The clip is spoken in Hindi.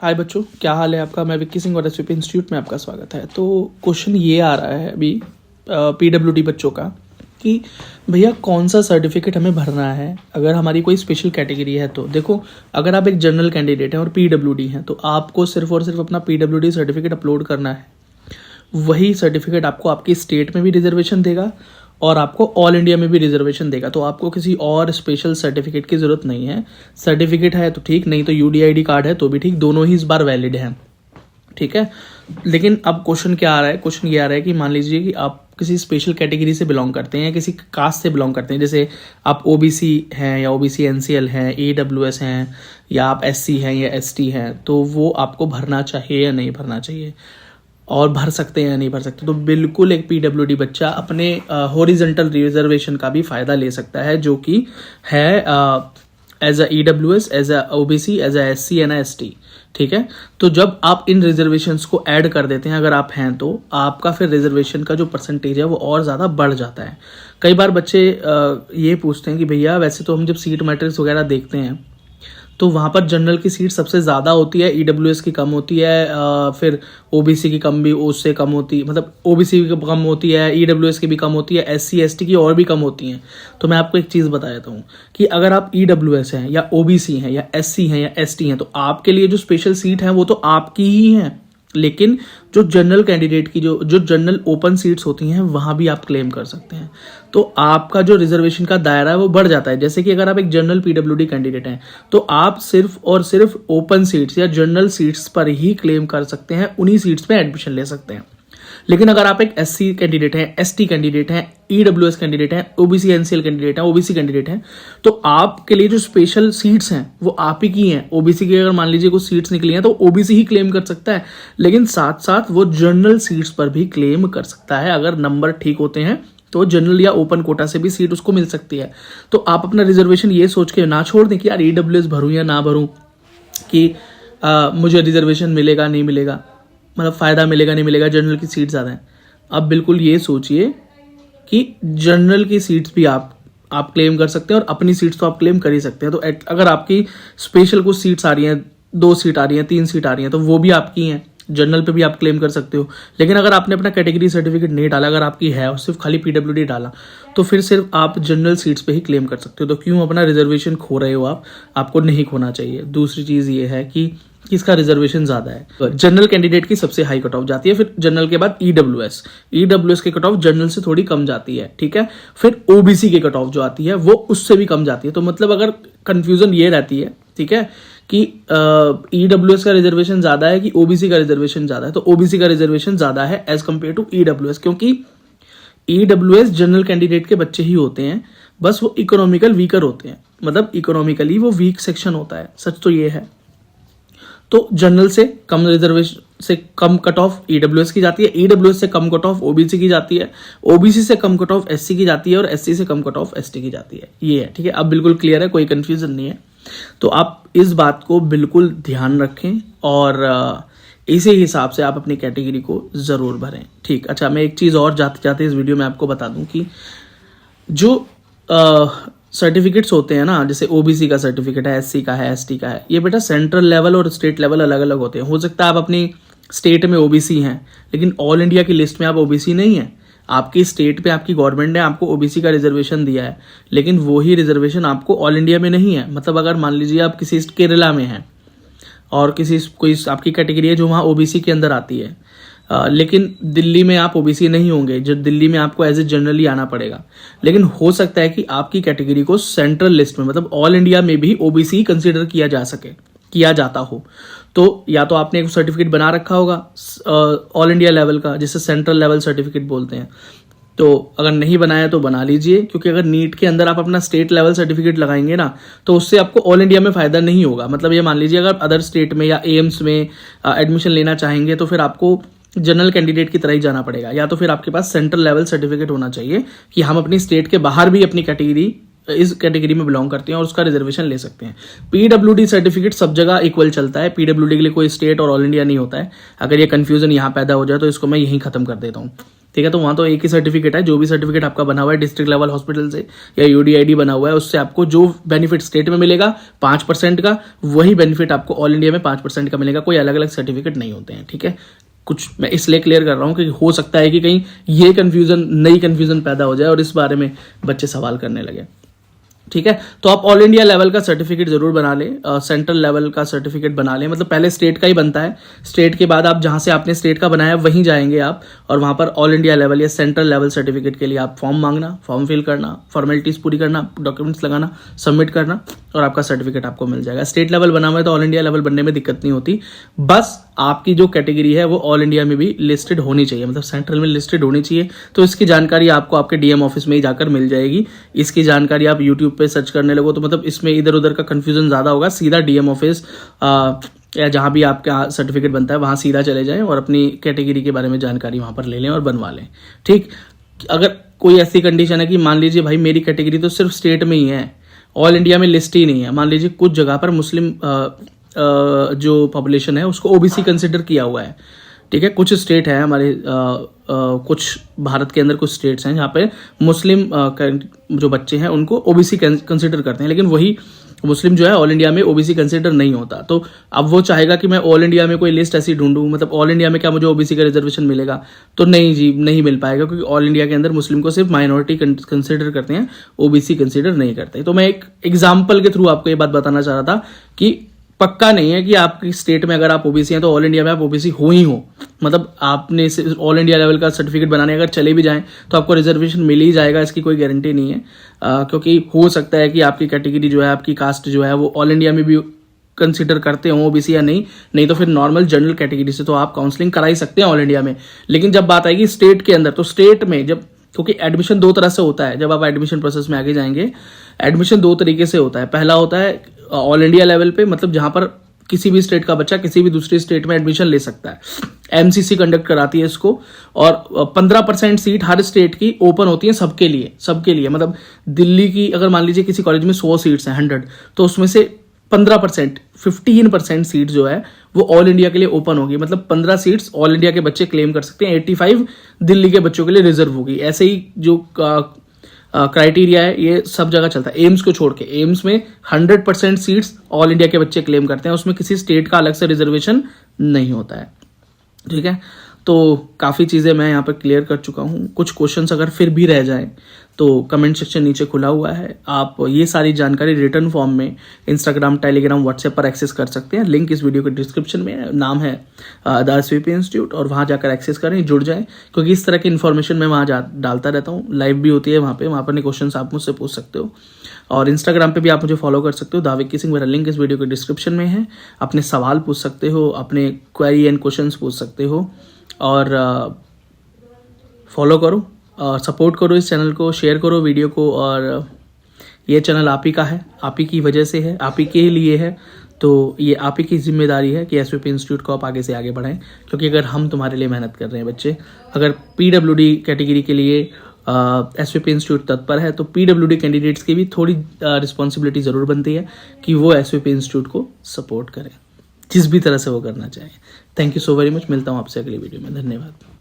हाय बच्चों, क्या हाल है आपका। मैं विक्की सिंह और एसवीपी इंस्टीट्यूट में आपका स्वागत है। तो क्वेश्चन ये आ रहा है अभी पीडब्ल्यूडी बच्चों का कि भैया कौन सा सर्टिफिकेट हमें भरना है अगर हमारी कोई स्पेशल कैटेगरी है। तो देखो, अगर आप एक जनरल कैंडिडेट हैं और पीडब्ल्यूडी हैं तो आपको सिर्फ और सिर्फ अपना पीडब्ल्यूडी सर्टिफिकेट अपलोड करना है। वही सर्टिफिकेट आपको आपकी स्टेट में भी रिजर्वेशन देगा और आपको ऑल इंडिया में भी रिजर्वेशन देगा। तो आपको किसी और स्पेशल सर्टिफिकेट की ज़रूरत नहीं है। सर्टिफिकेट है तो ठीक, नहीं तो यूडीआईडी कार्ड है तो भी ठीक, दोनों ही इस बार वैलिड हैं। ठीक है, लेकिन अब क्वेश्चन क्या आ रहा है, क्वेश्चन ये आ रहा है कि मान लीजिए कि आप किसी स्पेशल कैटेगरी से बिलोंग करते हैं या किसी कास्ट से बिलोंग करते हैं, जैसे आप ओबीसी हैं या ओबीसी एनसीएल हैं, ईडब्ल्यूएस हैं, या आप एससी हैं या एसटी हैं, तो वो आपको भरना चाहिए या नहीं भरना चाहिए और भर सकते हैं या नहीं भर सकते। तो बिल्कुल एक पीडब्ल्यूडी बच्चा अपने हॉरिजॉन्टल रिजर्वेशन का भी फ़ायदा ले सकता है, जो कि है as a EWS, as a OBC, as a SC and ST. ठीक है, तो जब आप इन रिजर्वेशंस को ऐड कर देते हैं, अगर आप हैं, तो आपका फिर रिजर्वेशन का जो परसेंटेज है वो और ज़्यादा बढ़ जाता है। कई बार बच्चे ये पूछते हैं कि भैया वैसे तो हम जब सीट मैट्रिक्स वगैरह देखते हैं तो वहाँ पर जनरल की सीट सबसे ज़्यादा होती है, ईडब्ल्यूएस की कम होती है, फिर ओबीसी की कम भी उससे कम होती, मतलब ओबीसी की कम होती है, ईडब्ल्यूएस की भी कम होती है, एससी एसटी की और भी कम होती हैं। तो मैं आपको एक चीज़ बता देता हूँ कि अगर आप ईडब्ल्यूएस हैं या ओबीसी हैं या एससी हैं या एसटी हैं तो आपके लिए जो स्पेशल सीट है वो तो आपकी ही है, लेकिन जो जनरल कैंडिडेट की जो जनरल ओपन सीट्स होती हैं वहाँ भी आप क्लेम कर सकते हैं। तो आपका जो रिजर्वेशन का दायरा है वो बढ़ जाता है। जैसे कि अगर आप एक जनरल पीडब्ल्यूडी कैंडिडेट हैं तो आप सिर्फ और सिर्फ ओपन सीट्स या जनरल सीट्स पर ही क्लेम कर सकते हैं, उन्हीं सीट्स पे एडमिशन ले सकते हैं। लेकिन अगर आप एक एससी कैंडिडेट हैं, एसटी कैंडिडेट हैं, ईडब्ल्यूएस कैंडिडेट हैं, ओबीसी एनसीएल कैंडिडेट हैं, ओबीसी कैंडिडेट हैं, तो आपके लिए जो स्पेशल सीट्स हैं वो आप ही की हैं। ओबीसी की अगर मान लीजिए कुछ सीट्स निकली हैं तो ओबीसी ही क्लेम कर सकता है, लेकिन साथ साथ वो जनरल सीट्स पर भी क्लेम कर सकता है। अगर नंबर ठीक होते हैं तो जनरल या ओपन कोटा से भी सीट उसको मिल सकती है। तो आप अपना रिजर्वेशन ये सोच के ना छोड़ दें कि यार ईडब्ल्यूएस भरूं या ना भरूं, कि मुझे रिजर्वेशन मिलेगा नहीं मिलेगा, मतलब फ़ायदा मिलेगा नहीं मिलेगा, जनरल की सीट ज़्यादा है। आप बिल्कुल ये सोचिए कि जनरल की सीट्स भी आप क्लेम कर सकते हैं और अपनी सीट्स तो आप क्लेम कर ही सकते हैं। तो अगर आपकी स्पेशल कुछ सीट्स आ रही हैं, 2 सीट आ रही हैं, 3 सीट आ रही हैं, तो वो भी आपकी हैं, जनरल पे भी आप क्लेम कर सकते हो। लेकिन अगर आपने अपना कैटेगरी सर्टिफिकेट नहीं डाला, अगर आपकी है और सिर्फ खाली पीडब्ल्यूडी डाला, तो फिर सिर्फ आप जनरल सीट्स पे ही क्लेम कर सकते हो। तो क्यों अपना रिजर्वेशन खो रहे हो आपको नहीं खोना चाहिए। दूसरी चीज़ ये है कि किसका रिजर्वेशन ज़्यादा है। तो जनरल कैंडिडेट की सबसे हाई कट ऑफ जाती है, फिर जनरल के बाद ईडब्ल्यूएस की कट ऑफ जनरल से थोड़ी कम जाती है। ठीक है, फिर ओबीसी की कट ऑफ जो आती है वो उससे भी कम जाती है। तो मतलब अगर कंफ्यूजन ये रहती है, ठीक है, कि ईडब्ल्यूएस का रिजर्वेशन ज़्यादा है कि ओबीसी का रिजर्वेशन ज़्यादा है, तो ओबीसी का रिजर्वेशन ज़्यादा है एज कम्पेयर टू ईडब्ल्यूएस, क्योंकि ईडब्ल्यूएस जनरल कैंडिडेट के बच्चे ही होते हैं, बस वो इकोनॉमिकल वीकर होते हैं, मतलब इकोनॉमिकली वो वीक सेक्शन होता है। सच तो ये है। तो जनरल से कम रिजर्वेशन से कम कट ऑफ ईडब्ल्यूएस की जाती है, ईडब्ल्यूएस से कम कट ऑफ ओबीसी की जाती है, ओबीसी से कम कट ऑफ एससी की जाती है और एससी से कम कट ऑफ एसटी की जाती है। ये है, ठीक है। अब बिल्कुल क्लियर है, कोई कंफ्यूजन नहीं है। तो आप इस बात को बिल्कुल ध्यान रखें और इसी हिसाब से आप अपनी कैटेगरी को ज़रूर भरें। ठीक, अच्छा, मैं एक चीज़ और जाते जाते इस वीडियो में आपको बता दूं कि जो सर्टिफिकेट्स होते हैं ना, जैसे ओबीसी का सर्टिफिकेट है, एससी का है, एसटी का है, ये बेटा सेंट्रल लेवल और स्टेट लेवल अलग अलग होते हैं। हो सकता है आप अपनी स्टेट में ओबीसी हैं लेकिन ऑल इंडिया की लिस्ट में आप ओबीसी नहीं हैं। आपकी स्टेट पे आपकी गवर्नमेंट ने आपको ओबीसी का रिजर्वेशन दिया है, लेकिन वही रिजर्वेशन आपको ऑल इंडिया में नहीं है। मतलब अगर मान लीजिए आप किसी केरला में हैं और कोई आपकी कैटेगरी है जो वहाँ ओबीसी के अंदर आती है, लेकिन दिल्ली में आप ओबीसी नहीं होंगे, जो दिल्ली में आपको एज ए जनरली आना पड़ेगा। लेकिन हो सकता है कि आपकी कैटेगरी को सेंट्रल लिस्ट में, मतलब ऑल इंडिया में भी ओबीसी कंसीडर किया जाता हो। तो या तो आपने एक सर्टिफिकेट बना रखा होगा ऑल इंडिया लेवल का, जिसे सेंट्रल लेवल सर्टिफिकेट बोलते हैं। तो अगर नहीं बनाया तो बना लीजिए, क्योंकि अगर नीट के अंदर आप अपना स्टेट लेवल सर्टिफिकेट लगाएंगे ना तो उससे आपको ऑल इंडिया में फ़ायदा नहीं होगा। मतलब ये मान लीजिए अगर अदर स्टेट में या एम्स में एडमिशन लेना चाहेंगे तो फिर आपको जनरल कैंडिडेट की तरह ही जाना पड़ेगा, या तो फिर आपके पास सेंट्रल लेवल सर्टिफिकेट होना चाहिए कि हम अपनी स्टेट के बाहर भी अपनी इस कैटेगरी में बिलोंग करते हैं और उसका रिजर्वेशन ले सकते हैं। पीडब्ल्यूडी सर्टिफिकेट सब जगह इक्वल चलता है, पीडब्ल्यूडी के लिए कोई स्टेट और ऑल इंडिया नहीं होता है। अगर ये कंफ्यूजन यहाँ पैदा हो जाए तो इसको मैं यहीं खत्म कर देता हूँ। ठीक है। तो वहाँ तो एक ही सर्टिफिकेट है, जो भी सर्टिफिकेट आपका बना हुआ है डिस्ट्रिक्ट लेवल हॉस्पिटल से या यूडीआईडी बना हुआ है, उससे आपको जो बेनिफिट स्टेट में मिलेगा 5% का, वही बेनिफिट आपको ऑल इंडिया में 5% का मिलेगा। कोई अलग अलग सर्टिफिकेट नहीं होते हैं, ठीक है। कुछ मैं इसलिए क्लियर कर रहा हूँ कि हो सकता है कि कहीं ये नई कन्फ्यूजन पैदा हो जाए और इस बारे में बच्चे सवाल करने लगे, ठीक है। तो आप ऑल इंडिया लेवल का सर्टिफिकेट जरूर बना लें, सेंट्रल लेवल का सर्टिफिकेट बना लें। मतलब पहले स्टेट का ही बनता है, स्टेट के बाद आप जहां से आपने स्टेट का बनाया वहीं जाएंगे आप, और वहां पर ऑल इंडिया लेवल या सेंट्रल लेवल सर्टिफिकेट के लिए आप फॉर्म मांगना, फॉर्म फिल करना, फॉर्मेलिटीज पूरी करना, डॉक्यूमेंट्स लगाना, सबमिट करना, और आपका सर्टिफिकेट आपको मिल जाएगा। स्टेट लेवल बना हुआ है तो ऑल इंडिया लेवल बनने में दिक्कत नहीं होती, बस आपकी जो कैटेगरी है वो ऑल इंडिया में भी लिस्टेड होनी चाहिए, मतलब सेंट्रल में लिस्टेड होनी चाहिए। तो इसकी जानकारी आपको आपके डीएम ऑफिस में ही जाकर मिल जाएगी। इसकी जानकारी आप यूट्यूब पे सर्च करने लगो तो मतलब इसमें इधर उधर का कंफ्यूजन ज़्यादा होगा। सीधा डीएम ऑफिस या जहाँ भी आपका सर्टिफिकेट बनता है वहाँ सीधा चले जाएं और अपनी कैटेगरी के बारे में जानकारी वहाँ पर ले लें और बनवा लें, ठीक। अगर कोई ऐसी कंडीशन है कि मान लीजिए भाई मेरी कैटेगरी तो सिर्फ स्टेट में ही है, ऑल इंडिया में लिस्ट ही नहीं है, मान लीजिए कुछ जगह पर मुस्लिम जो पॉपुलेशन है उसको ओबीसी कंसिडर किया हुआ है, ठीक है। कुछ स्टेट है हमारे कुछ भारत के अंदर कुछ स्टेट्स हैं जहाँ पे मुस्लिम जो बच्चे हैं उनको ओबीसी कंसिडर करते हैं, लेकिन वही मुस्लिम जो है ऑल इंडिया में ओबीसी कंसिडर नहीं होता। तो अब वो चाहेगा कि मैं ऑल इंडिया में कोई लिस्ट ऐसी ढूंढूं, मतलब ऑल इंडिया में क्या मुझे ओबीसी का रिजर्वेशन मिलेगा, तो नहीं जी, नहीं मिल पाएगा, क्योंकि ऑल इंडिया के अंदर मुस्लिम को सिर्फ माइनॉरिटी कंसिडर करते हैं, ओबीसी कंसिडर नहीं करते। तो मैं एक एग्जाम्पल के थ्रू आपको ये बात बताना चाह रहा था कि पक्का नहीं है कि आपकी स्टेट में अगर आप ओबीसी हैं तो ऑल इंडिया में आप ओबीसी हो ही हो, मतलब आपने ऑल इंडिया लेवल का सर्टिफिकेट बनाने अगर चले भी जाएं तो आपको रिजर्वेशन मिल ही जाएगा, इसकी कोई गारंटी नहीं है। क्योंकि हो सकता है कि आपकी कैटेगरी जो है, आपकी कास्ट जो है वो ऑल इंडिया में भी कंसिडर करते हो ओबीसी या नहीं तो फिर नॉर्मल जनरल कैटेगरी से तो आप काउंसलिंग करा ही सकते हैं ऑल इंडिया में। लेकिन जब बात आएगी स्टेट के अंदर, तो स्टेट में जब, क्योंकि एडमिशन दो तरह से होता है, जब आप एडमिशन प्रोसेस में आगे जाएंगे एडमिशन दो तरीके से होता है। पहला होता है ऑल इंडिया लेवल पे, मतलब जहां पर किसी भी स्टेट का बच्चा किसी भी दूसरी स्टेट में एडमिशन ले सकता है, एमसीसी कंडक्ट कराती है इसको, और 15% सीट हर स्टेट की ओपन होती है सबके लिए। मतलब दिल्ली की अगर मान लीजिए किसी कॉलेज में 100 सीट्स हैं 100, तो उसमें से 15% सीट जो है वो ऑल इंडिया के लिए ओपन होगी, मतलब 15 सीट्स ऑल इंडिया के बच्चे क्लेम कर सकते हैं, 85 दिल्ली के बच्चों के लिए रिजर्व होगी। ऐसे ही जो क्राइटेरिया है ये सब जगह चलता है, एम्स को छोड़ के। एम्स में 100% सीट्स ऑल इंडिया के बच्चे क्लेम करते हैं, उसमें किसी स्टेट का अलग से रिजर्वेशन नहीं होता है, ठीक है। तो काफ़ी चीज़ें मैं यहाँ पर क्लियर कर चुका हूँ। कुछ क्वेश्चंस अगर फिर भी रह जाएं तो कमेंट सेक्शन नीचे खुला हुआ है, आप ये सारी जानकारी रिटर्न फॉर्म में इंस्टाग्राम, टेलीग्राम, व्हाट्सएप पर एक्सेस कर सकते हैं। लिंक इस वीडियो के डिस्क्रिप्शन में है, नाम है द एसवीपी इंस्टीट्यूट, और वहाँ जाकर एक्सेस करें, जुड़ जाएं, क्योंकि इस तरह की इन्फॉर्मेशन मैं वहाँ डालता रहता हूँ। लाइव भी होती है वहाँ पर क्वेश्चन आप मुझसे पूछ सकते हो, और इंस्टाग्राम पे भी आप मुझे फॉलो कर सकते हो, दाविकी सिंह। मेरा लिंक इस वीडियो के डिस्क्रिप्शन में है। अपने सवाल पूछ सकते हो, अपने क्वेरी एंड क्वेश्चंस पूछ सकते हो, और फॉलो करो और सपोर्ट करो इस चैनल को, शेयर करो वीडियो को। और ये चैनल आप ही का है, आप ही की वजह से है, आप ही के लिए है, तो ये आप ही की जिम्मेदारी है कि एसवीपी इंस्टीट्यूट को आप आगे से आगे बढ़ाएं। क्योंकि अगर हम तुम्हारे लिए मेहनत कर रहे हैं बच्चे, अगर पीडब्ल्यूडी कैटेगरी के लिए एसवीपी इंस्टीट्यूट तत्पर है, तो पीडब्ल्यूडी कैंडिडेट्स की भी थोड़ी रिस्पॉन्सिबिलिटी ज़रूर बनती है कि वो एसवीपी इंस्टीट्यूट को सपोर्ट करें जिस भी तरह से वो करना चाहें। Thank you so very much. मिलता हूँ आपसे अगली वीडियो में। धन्यवाद।